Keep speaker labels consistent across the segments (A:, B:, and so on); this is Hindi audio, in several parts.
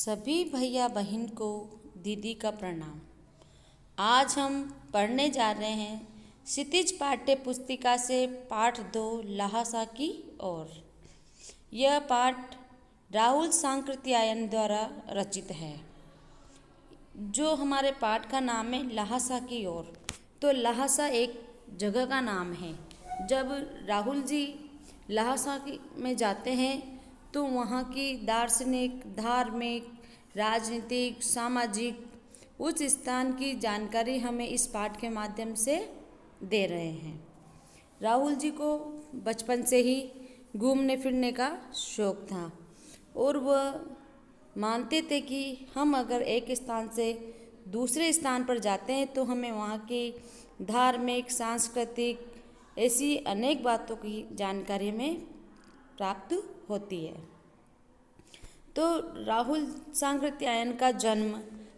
A: सभी भैया बहन को दीदी का प्रणाम। आज हम पढ़ने जा रहे हैं क्षितिज पाठ्य पुस्तिका से पाठ 2 लहासा की ओर। यह पाठ राहुल सांकृत्यायन द्वारा रचित है। जो हमारे पाठ का नाम है लहासा की ओर, तो लहासा एक जगह का नाम है। जब राहुल जी लहासा में जाते हैं तो वहाँ की दार्शनिक, धार्मिक, राजनीतिक, सामाजिक उस स्थान की जानकारी हमें इस पाठ के माध्यम से दे रहे हैं। राहुल जी को बचपन से ही घूमने फिरने का शौक था और वह मानते थे कि हम अगर एक स्थान से दूसरे स्थान पर जाते हैं तो हमें वहाँ की धार्मिक, सांस्कृतिक ऐसी अनेक बातों की जानकारी हमें प्राप्त होती है। तो राहुल सांकृत्यायन का जन्म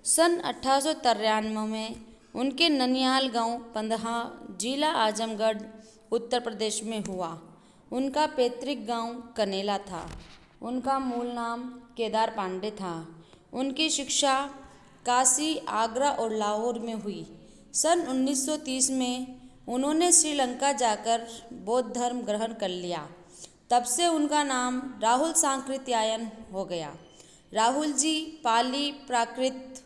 A: सन 1893 में उनके ननिहाल गांव पंदहा, जिला आजमगढ़, उत्तर प्रदेश में हुआ। उनका पैतृक गांव कनेला था। उनका मूल नाम केदार पांडे था। उनकी शिक्षा काशी, आगरा और लाहौर में हुई। सन 1930 में उन्होंने श्रीलंका जाकर बौद्ध धर्म ग्रहण कर लिया। तब से उनका नाम राहुल सांकृत्यायन हो गया। राहुल जी पाली, प्राकृत,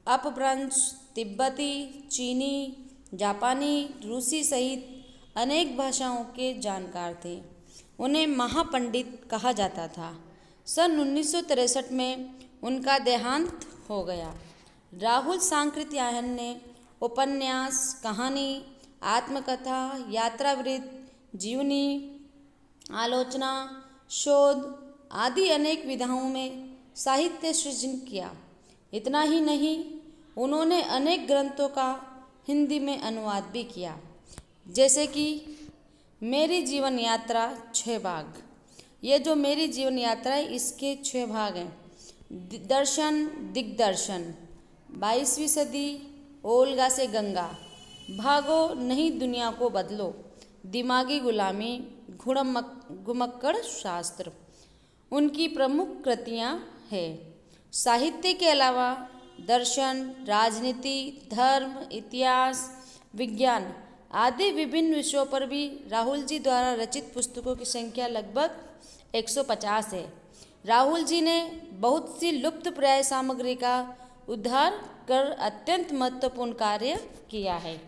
A: अपभ्रंश, तिब्बती, चीनी, जापानी, रूसी सहित अनेक भाषाओं के जानकार थे। उन्हें महापंडित कहा जाता था। सन 1963 में उनका देहांत हो गया। राहुल सांकृत्यायन ने उपन्यास, कहानी, आत्मकथा, यात्रावृत्त, जीवनी, आलोचना, शोध आदि अनेक विधाओं में साहित्य सृजन किया। इतना ही नहीं, उन्होंने अनेक ग्रंथों का हिंदी में अनुवाद भी किया, जैसे कि मेरी जीवन यात्रा 6 भाग। ये जो मेरी जीवन यात्रा है इसके 6 भाग हैं। दर्शन, दिग्दर्शन, 22वीं सदी, ओल्गा से गंगा, भागो नहीं दुनिया को बदलो, दिमागी गुलामी, घुमक्कड़ शास्त्र उनकी प्रमुख कृतियाँ हैं। साहित्य के अलावा दर्शन, राजनीति, धर्म, इतिहास, विज्ञान आदि विभिन्न विषयों पर भी राहुल जी द्वारा रचित पुस्तकों की संख्या लगभग 150 है। राहुल जी ने बहुत सी लुप्तप्राय सामग्री का उद्धार कर अत्यंत महत्वपूर्ण कार्य किया है।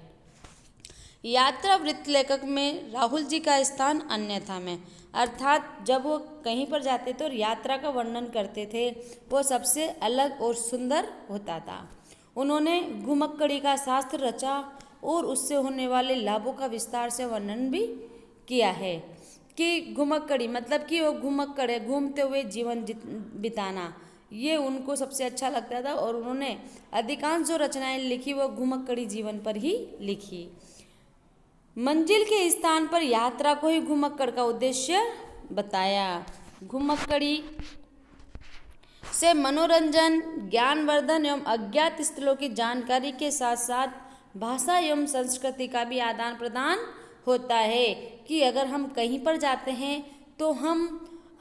A: यात्रा वृत्त लेखक में राहुल जी का स्थान अन्यथा में, अर्थात जब वो कहीं पर जाते तो यात्रा का वर्णन करते थे, वो सबसे अलग और सुंदर होता था। उन्होंने घुमक्कड़ी का शास्त्र रचा और उससे होने वाले लाभों का विस्तार से वर्णन भी किया है कि घुमक्कड़ी मतलब कि वो घुमक्कड़ है, घूमते हुए जीवन बिताना, ये उनको सबसे अच्छा लगता था और उन्होंने अधिकांश जो रचनाएं लिखी वो घुमक्कड़ी जीवन पर ही लिखी। मंजिल के स्थान पर यात्रा को ही घुमक्कड़ का उद्देश्य बताया। घुमक्कड़ी से मनोरंजन, ज्ञानवर्धन एवं अज्ञात स्थलों की जानकारी के साथ साथ भाषा एवं संस्कृति का भी आदान प्रदान होता है कि अगर हम कहीं पर जाते हैं तो हम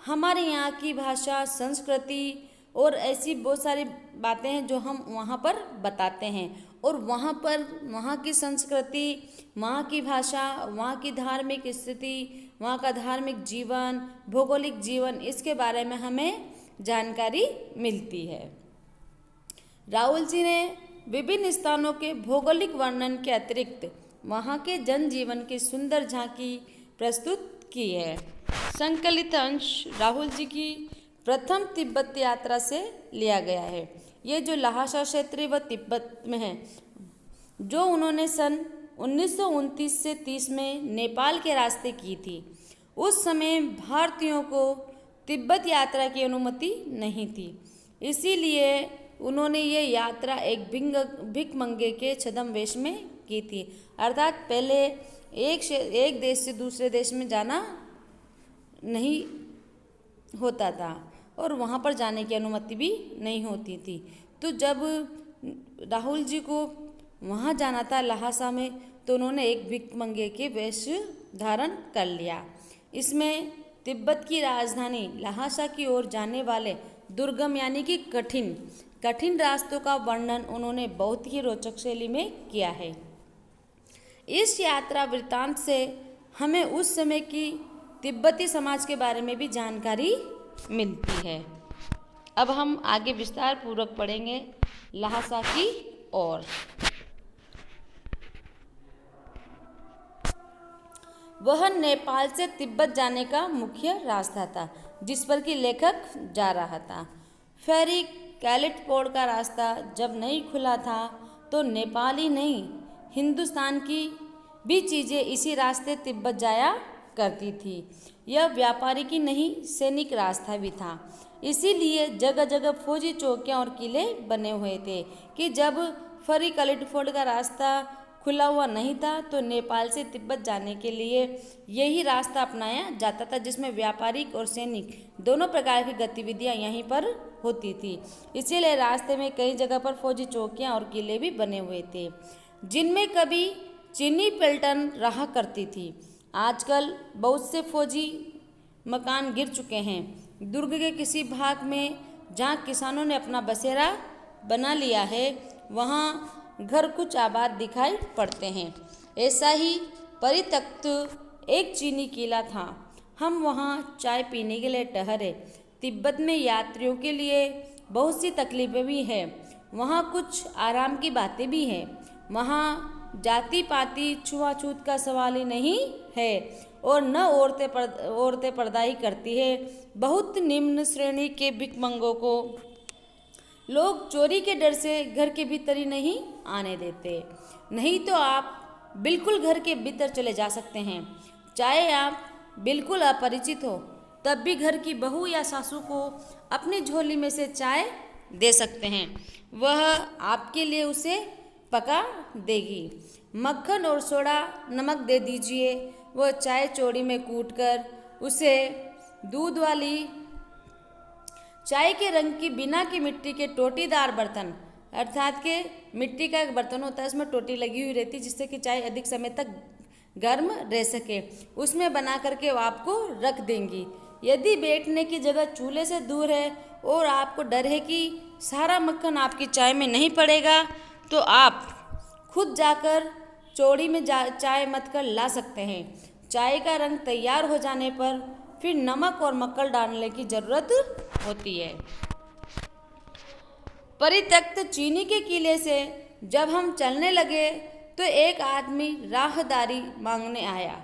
A: हमारे यहाँ की भाषा, संस्कृति और ऐसी बहुत सारी बातें हैं जो हम वहाँ पर बताते हैं और वहाँ पर वहाँ की संस्कृति, वहाँ की भाषा, वहाँ की धार्मिक स्थिति, वहाँ का धार्मिक जीवन, भौगोलिक जीवन, इसके बारे में हमें जानकारी मिलती है। राहुल जी ने विभिन्न स्थानों के भौगोलिक वर्णन के अतिरिक्त वहाँ के जनजीवन की सुंदर झांकी प्रस्तुत की है। संकलित अंश राहुल जी की प्रथम तिब्बत यात्रा से लिया गया है। ये जो लहासा क्षेत्र व तिब्बत में है, जो उन्होंने सन 1929 से 30 में नेपाल के रास्ते की थी। उस समय भारतीयों को तिब्बत यात्रा की अनुमति नहीं थी, इसीलिए उन्होंने ये यात्रा एक भिखमंगे के छद्मवेश में की थी। अर्थात पहले एक देश से दूसरे देश में जाना नहीं होता था और वहाँ पर जाने की अनुमति भी नहीं होती थी। तो जब राहुल जी को वहाँ जाना था लहासा में, तो उन्होंने एक भिखमंगे के वेश धारण कर लिया। इसमें तिब्बत की राजधानी लहासा की ओर जाने वाले दुर्गम यानी कि कठिन कठिन रास्तों का वर्णन उन्होंने बहुत ही रोचक शैली में किया है। इस यात्रा वृत्तांत से हमें उस समय की तिब्बती समाज के बारे में भी जानकारी मिलती है। अब हम आगे विस्तार पूर्वक पढ़ेंगे ल्हासा की ओर। वह नेपाल से तिब्बत जाने का मुख्य रास्ता था जिस पर कि लेखक जा रहा था। फेरी कैलिटपोर्ट का रास्ता जब नहीं खुला था तो नेपाल ही नहीं हिंदुस्तान की भी चीज़ें इसी रास्ते तिब्बत जाया करती थी। यह व्यापारी की नहीं सैनिक रास्ता भी था, इसीलिए जगह जगह फौजी चौकियां और किले बने हुए थे कि जब फेरी कैलिटपोर्ट का रास्ता खुला हुआ नहीं था तो नेपाल से तिब्बत जाने के लिए यही रास्ता अपनाया जाता था, जिसमें व्यापारिक और सैनिक दोनों प्रकार की गतिविधियां यहीं पर होती थी। इसीलिए रास्ते में कई जगह पर फौजी चौकियां और किले भी बने हुए थे जिनमें कभी चीनी पलटन रहा करती थी। आजकल बहुत से फौजी मकान गिर चुके हैं। दुर्ग के किसी भाग में जहाँ किसानों ने अपना बसेरा बना लिया है वहाँ घर कुछ आबाद दिखाई पड़ते हैं। ऐसा ही परित्यक्त एक चीनी किला था। हम वहाँ चाय पीने के लिए ठहरे। तिब्बत में यात्रियों के लिए बहुत सी तकलीफें भी हैं। वहाँ कुछ आराम की बातें भी हैं। वहाँ जाति पाति छुआछूत का सवाल ही नहीं है और न औरतें पर्दा ही करती है। बहुत निम्न श्रेणी के भिखमंगों को लोग चोरी के डर से घर के भीतर ही नहीं आने देते, नहीं तो आप बिल्कुल घर के भीतर चले जा सकते हैं। चाहे आप बिल्कुल अपरिचित हो तब भी घर की बहू या सासू को अपनी झोली में से चाय दे सकते हैं, वह आपके लिए उसे पका देगी। मक्खन और सोडा नमक दे दीजिए, वह चाय चौड़ी में कूटकर उसे दूध वाली चाय के रंग की बिना की मिट्टी के टोटीदार बर्तन, अर्थात के मिट्टी का एक बर्तन होता है, उसमें टोटी लगी हुई रहती है जिससे कि चाय अधिक समय तक गर्म रह सके, उसमें बना करके वो आपको रख देंगी। यदि बैठने की जगह चूल्हे से दूर है और आपको डर है कि सारा मक्खन आपकी चाय में नहीं पड़ेगा तो आप खुद जाकर चौड़ी में चाय मत कर ला सकते हैं। चाय का रंग तैयार हो जाने पर फिर नमक और मक्खन डालने की जरूरत होती है। परित्यक्त चीनी के किले से जब हम चलने लगे तो एक आदमी राहदारी मांगने आया।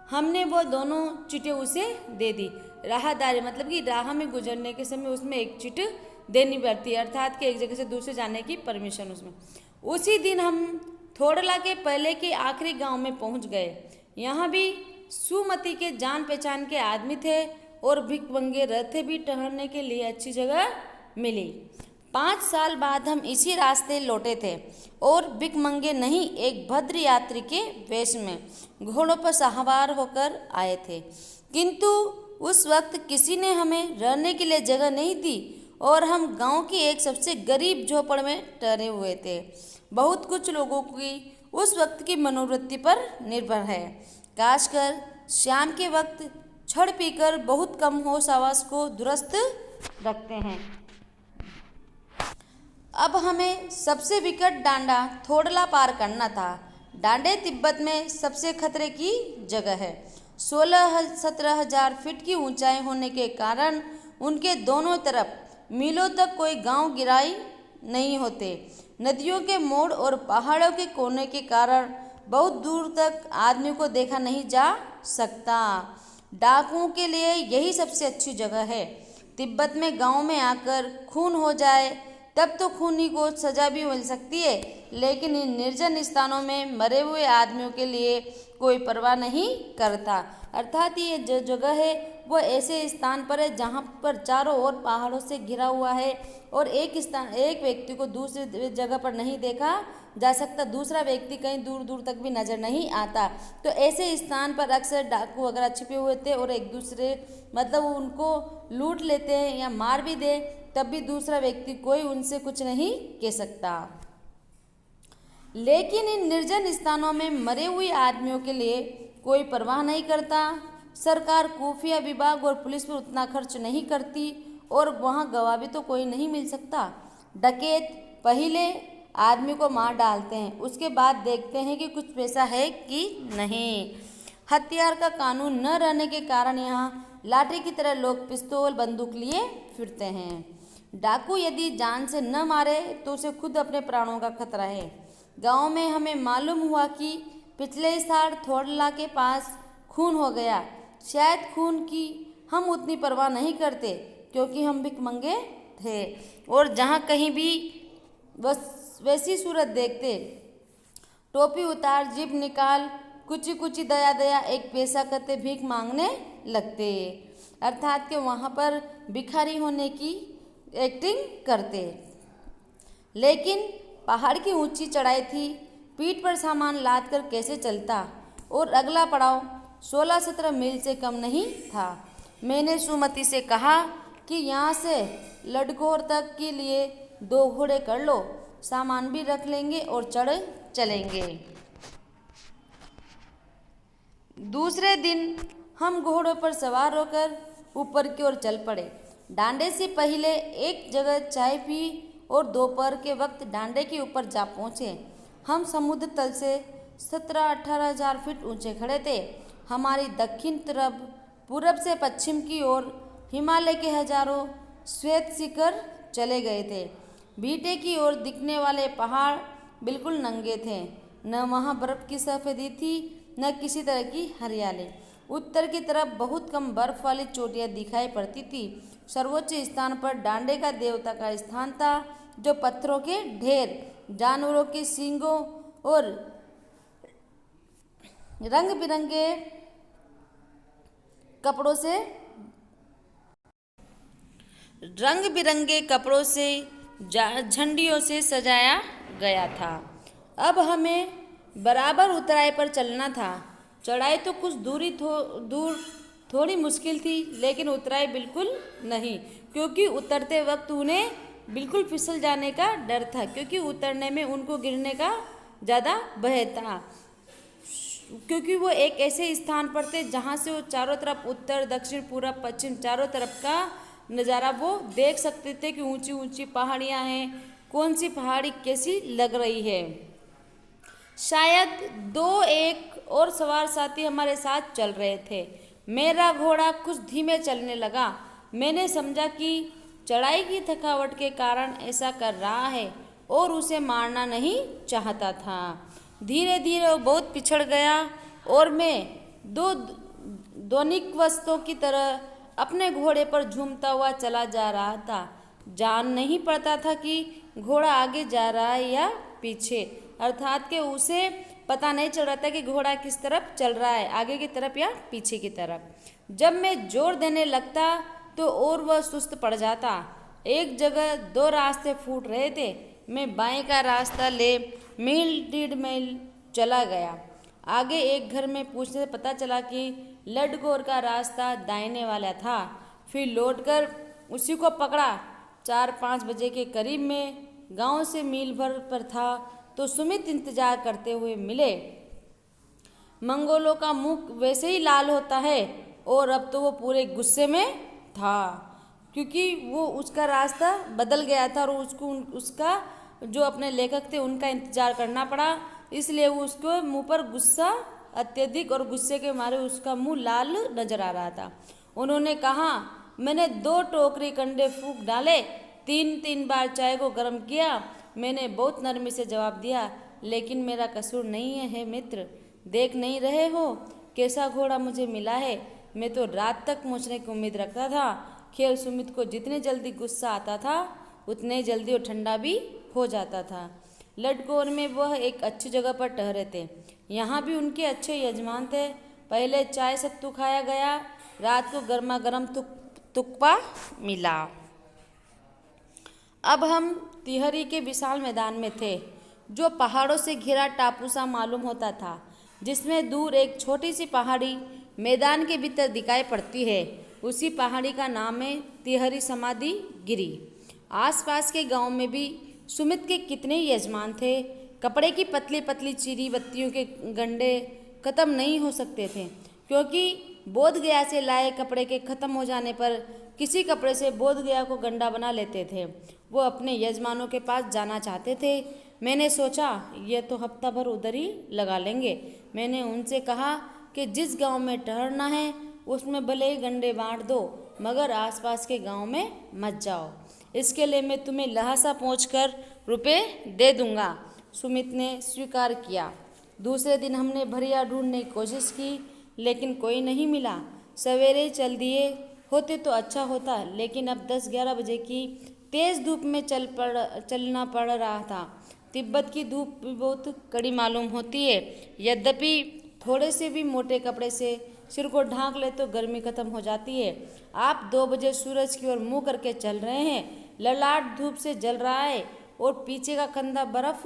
A: हमने वो दोनों चिटें उसे दे दी। राहदारी मतलब कि राह में गुजरने के समय उसमें एक चिट देनी पड़ती है, अर्थात कि एक जगह से दूसरे जाने की परमिशन उसमें। उसी दिन हम थोड़ला के पहले के आखिरी गांव में पहुंच गए। यहाँ भी सुमति के जान पहचान के आदमी थे और भिखमंगे रहते भी ठहरने के लिए अच्छी जगह मिली। 5 साल बाद हम इसी रास्ते लौटे थे और भिखमंगे नहीं एक भद्र यात्री के वेश में घोड़ों पर सवार होकर आए थे, किंतु उस वक्त किसी ने हमें रहने के लिए जगह नहीं दी और हम गांव की एक सबसे गरीब झोपड़ में ठहरे हुए थे। बहुत कुछ लोगों की उस वक्त की मनोवृत्ति पर निर्भर है। खासकर शाम के वक्त छड़ पीकर बहुत कम होश आवास को दुरुस्त रखते हैं। अब हमें सबसे विकट डांडा थोड़ला पार करना था। डांडे तिब्बत में सबसे खतरे की जगह है। 16-17 हजार फीट की ऊंचाई होने के कारण उनके दोनों तरफ मीलों तक कोई गांव गिराई नहीं होते। नदियों के मोड़ और पहाड़ों के कोने के कारण बहुत दूर तक आदमी को देखा नहीं जा सकता। डाकुओं के लिए यही सबसे अच्छी जगह है। तिब्बत में गांव में आकर खून हो जाए तब तो खूनी को सजा भी मिल सकती है, लेकिन इन निर्जन स्थानों में मरे हुए आदमियों के लिए कोई परवाह नहीं करता। अर्थात ये जो जगह है वो ऐसे स्थान पर है जहाँ पर चारों ओर पहाड़ों से घिरा हुआ है और एक व्यक्ति को दूसरी जगह पर नहीं देखा जा सकता, दूसरा व्यक्ति कहीं दूर दूर तक भी नजर नहीं आता। तो ऐसे स्थान पर अक्सर डाकू वगैरह छिपे हुए थे और एक दूसरे मतलब उनको लूट लेते हैं या मार भी दे तब भी दूसरा व्यक्ति कोई उनसे कुछ नहीं कह सकता। लेकिन इन निर्जन स्थानों में मरे हुए आदमियों के लिए कोई परवाह नहीं करता। सरकार खुफिया विभाग और पुलिस पर उतना खर्च नहीं करती और वहाँ गवाह भी तो कोई नहीं मिल सकता। डकैत पहले आदमी को मार डालते हैं, उसके बाद देखते हैं कि कुछ पैसा है कि नहीं। हथियार का कानून न रहने के कारण यहाँ लाठी की तरह लोग पिस्तौल बंदूक लिए फिरते हैं। डाकू यदि जान से न मारे तो उसे खुद अपने प्राणों का खतरा है। गांव में हमें मालूम हुआ कि पिछले साल थोड़ला के पास खून हो गया। शायद खून की हम उतनी परवाह नहीं करते क्योंकि हम भिखमंगे थे, और जहाँ कहीं भी बस वैसी सूरत देखते, टोपी उतार, जिब निकाल, कुची कुची दया दया एक पैसा करते भीख मांगने लगते, अर्थात के वहाँ पर भिखारी होने की एक्टिंग करते। लेकिन पहाड़ की ऊंची चढ़ाई थी, पीठ पर सामान लाद कर कैसे चलता, और अगला पड़ाव 16-17 मील से कम नहीं था। मैंने सुमति से कहा कि यहाँ से लडकोर तक के लिए 2 घोड़े कर लो, सामान भी रख लेंगे और चढ़ चलेंगे। दूसरे दिन हम घोड़ों पर सवार होकर ऊपर की ओर चल पड़े। डांडे से पहले एक जगह चाय पी और दोपहर के वक्त डांडे के ऊपर जा पहुँचे। हम समुद्र तल से 17-18 हजार फीट ऊंचे खड़े थे। हमारी दक्षिण तरफ पूरब से पश्चिम की ओर हिमालय के हजारों श्वेत शिखर चले गए थे। बीटे की ओर दिखने वाले पहाड़ बिल्कुल नंगे थे, न वहाँ बर्फ की सफ़ेदी थी न किसी तरह की हरियाली। उत्तर की तरफ बहुत कम बर्फ वाली चोटियाँ दिखाई पड़ती थी। सर्वोच्च स्थान पर डांडे का देवता का स्थान था, जो पत्थरों के ढेर, जानवरों के सींगों और रंग बिरंगे कपड़ों से झंडियों से सजाया गया था। अब हमें बराबर उतराई पर चलना था। चढ़ाई तो कुछ दूर थोड़ी मुश्किल थी, लेकिन उतराई बिल्कुल नहीं, क्योंकि उतरते वक्त उन्हें बिल्कुल फिसल जाने का डर था, क्योंकि उतरने में उनको गिरने का ज़्यादा भय था, क्योंकि वो एक ऐसे स्थान पर थे जहाँ से वो चारों तरफ उत्तर दक्षिण पूरब पश्चिम चारों तरफ का नज़ारा वो देख सकते थे कि ऊंची ऊंची पहाड़ियाँ हैं, कौन सी पहाड़ी कैसी लग रही है। शायद 2-1 और सवार साथी हमारे साथ चल रहे थे। मेरा घोड़ा कुछ धीमे चलने लगा। मैंने समझा कि चढ़ाई की थकावट के कारण ऐसा कर रहा है और उसे मारना नहीं चाहता था। धीरे धीरे वो बहुत पिछड़ गया और मैं ध्वनिक वस्तुओं की तरह अपने घोड़े पर झूमता हुआ चला जा रहा था। जान नहीं पड़ता था कि घोड़ा आगे जा रहा है या पीछे, अर्थात कि उसे पता नहीं चल रहा था कि घोड़ा किस तरफ चल रहा है, आगे की तरफ या पीछे की तरफ। जब मैं जोर देने लगता तो और वह सुस्त पड़ जाता। एक जगह 2 रास्ते फूट रहे थे। मैं बाएं का रास्ता ले 1-1.5 मील चला गया। आगे एक घर में पूछने से पता चला कि लडकोर का रास्ता दाहिने वाला था। फिर लौटकर उसी को पकड़ा। 4-5 बजे के करीब में गांव से मील भर पर था तो सुमित इंतजार करते हुए मिले। मंगोलों का मुख वैसे ही लाल होता है और अब तो वो पूरे गुस्से में था, क्योंकि वो उसका रास्ता बदल गया था और उसका जो अपने लेखक थे उनका इंतजार करना पड़ा, इसलिए वो उसको मुंह पर गुस्सा अत्यधिक और गुस्से के मारे उसका मुंह लाल नजर आ रहा था। उन्होंने कहा, मैंने 2 टोकरी कंडे फूंक डाले, 3-3 बार चाय को गर्म किया। मैंने बहुत नरमी से जवाब दिया, लेकिन मेरा कसूर नहीं है मित्र, देख नहीं रहे हो कैसा घोड़ा मुझे मिला है। मैं तो रात तक पहुँचने की उम्मीद रखता था। खैर, सुमित को जितने जल्दी गुस्सा आता था उतने जल्दी वो ठंडा भी हो जाता था। लडकोर में वह एक अच्छी जगह पर ठहरे थे। यहाँ भी उनके अच्छे यजमान थे। पहले चाय सत्तू खाया गया, रात को गर्मा गर्म तुक्पा मिला। अब हम तिहरी के विशाल मैदान में थे, जो पहाड़ों से घिरा टापू सा मालूम होता था, जिसमें दूर एक छोटी सी पहाड़ी मैदान के भीतर दिखाई पड़ती है। उसी पहाड़ी का नाम है तिहरी समाधि गिरी। आसपास के गांव में भी सुमित के कितने यजमान थे। कपड़े की पतली पतली चीरी बत्तियों के गंडे खत्म नहीं हो सकते थे, क्योंकि बोध गया से लाए कपड़े के खत्म हो जाने पर किसी कपड़े से बोध गया को गंदा बना लेते थे। वो अपने यजमानों के पास जाना चाहते थे। मैंने सोचा ये तो हफ्ता भर उधर ही लगा लेंगे। मैंने उनसे कहा कि जिस गांव में ठहरना है उसमें भले ही गंडे बांट दो, मगर आसपास के गांव में मत जाओ। इसके लिए मैं तुम्हें लहासा पहुंचकर रुपए दे दूंगा। सुमित ने स्वीकार किया। दूसरे दिन हमने भरिया ढूंढने की कोशिश की, लेकिन कोई नहीं मिला। सवेरे चल दिए होते तो अच्छा होता, लेकिन अब 10-11 बजे की तेज़ धूप में चलना पड़ रहा था। तिब्बत की धूप भी बहुत कड़ी मालूम होती है। यद्यपि थोड़े से भी मोटे कपड़े से सिर को ढांक ले तो गर्मी खत्म हो जाती है। आप 2 बजे सूरज की ओर मुंह करके चल रहे हैं। ललाट धूप से जल रहा है और पीछे का कंधा बर्फ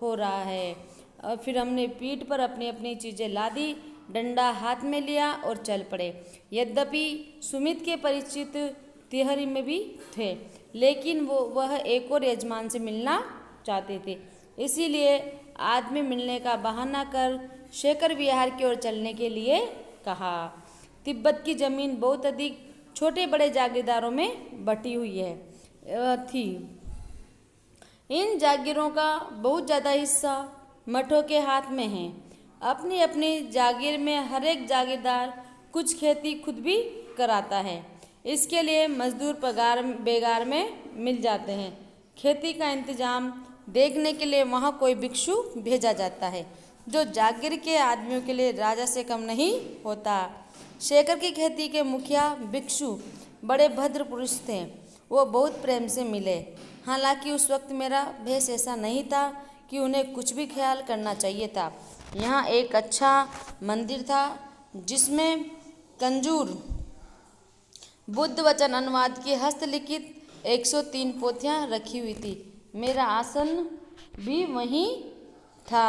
A: हो रहा है। और फिर हमने पीठ पर अपनी अपनी चीज़ें लादी, डंडा हाथ में लिया और चल पड़े। यद्यपि सुमित के परिचित तिहरी में भी थे, लेकिन वह एक और यजमान से मिलना चाहते थे। इसीलिए आदमी मिलने का बहाना कर शेखर विहार की ओर चलने के लिए कहा। तिब्बत की जमीन बहुत अधिक छोटे बड़े जागीरदारों में बटी हुई थी। इन जागीरों का बहुत ज़्यादा हिस्सा मठों के हाथ में है। अपनी अपनी जागीर में हर एक जागीरदार कुछ खेती खुद भी कराता है। इसके लिए मजदूर पगार बेगार में मिल जाते हैं। खेती का इंतजाम देखने के लिए वहाँ कोई भिक्षु भेजा जाता है, जो जागीर के आदमियों के लिए राजा से कम नहीं होता। शेखर की खेती के मुखिया भिक्षु बड़े भद्र पुरुष थे। वो बहुत प्रेम से मिले। हालांकि उस वक्त मेरा भेष ऐसा नहीं था कि उन्हें कुछ भी ख्याल करना चाहिए था। यहाँ एक अच्छा मंदिर था जिसमें कंजूर बुद्ध वचन अनुवाद की हस्तलिखित 103 पोथियाँ रखी हुई थी। मेरा आसन भी वहीं था।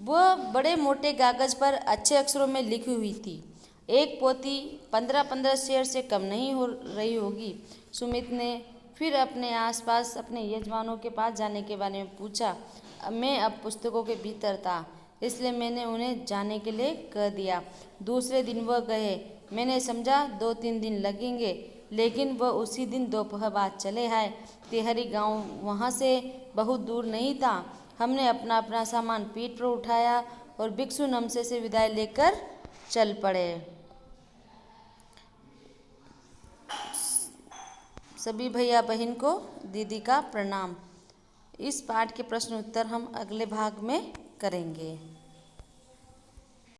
A: वह बड़े मोटे कागज पर अच्छे अक्षरों में लिखी हुई थी। एक पोथी 15-15 शेर से कम नहीं हो रही होगी। सुमित ने फिर अपने आसपास अपने यजमानों के पास जाने के बारे में पूछा। मैं अब पुस्तकों के भीतर था, इसलिए मैंने उन्हें जाने के लिए कह दिया। दूसरे दिन वह गए। मैंने समझा 2-3 दिन लगेंगे, लेकिन वह उसी दिन दोपहर बाद चले आए। तिहरी गांव वहाँ से बहुत दूर नहीं था। हमने अपना अपना सामान पीठ पर उठाया और भिक्षु नमसे से विदाई लेकर चल पड़े। सभी भैया बहन को दीदी का प्रणाम। इस पाठ के प्रश्न उत्तर हम अगले भाग में करेंगे।